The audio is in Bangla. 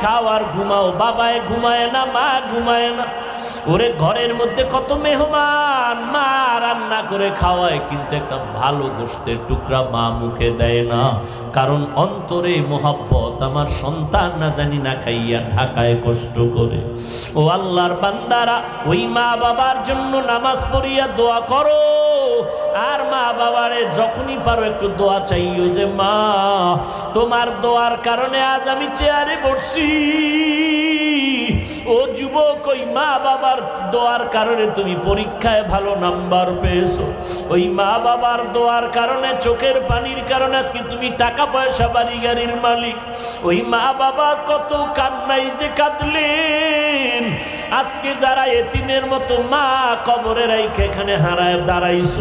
খাও আর ঘুমাও, বাবায় ঘুমায় না, মা ঘুমায় না। ওরে ঘরের মধ্যে কত মেহমান, মা রান্না করে খাওয়ায়, কিন্তু একটা ভালো গোশতের টুকরা মা মুখে দেয় না, কারণ অন্তরে মোহাব্বত, আমার সন্তান না জানি না খাইয়া ঢাকায় কষ্ট করে। ও আল্লাহর বান্দারা, ওই মা বাবার জন্য নামাজ পড়িয়া দোয়া করো, আর মা বাবারে যখনই পারো একটু দোয়া চাইও যে মা, তোমার দোয়ার কারণে আজ আমি চেয়ারে বসছি। ও যুবক, ওই মা বাবার দোয়ার কারণে তুমি পরীক্ষায় ভালো নাম্বার পেয়েছো, ওই মা বাবার দোয়ার কারণে, চোখের পানির কারণে আজকে তুমি টাকা পয়সা বাড়ি গাড়ির মালিক। ওই মা বাবা কত কান্নাই যে কাঁদলেন, আজকে যারা এতিমের মতো মা কবরে রাইখে এখানে হারায় দাঁড়াইছো,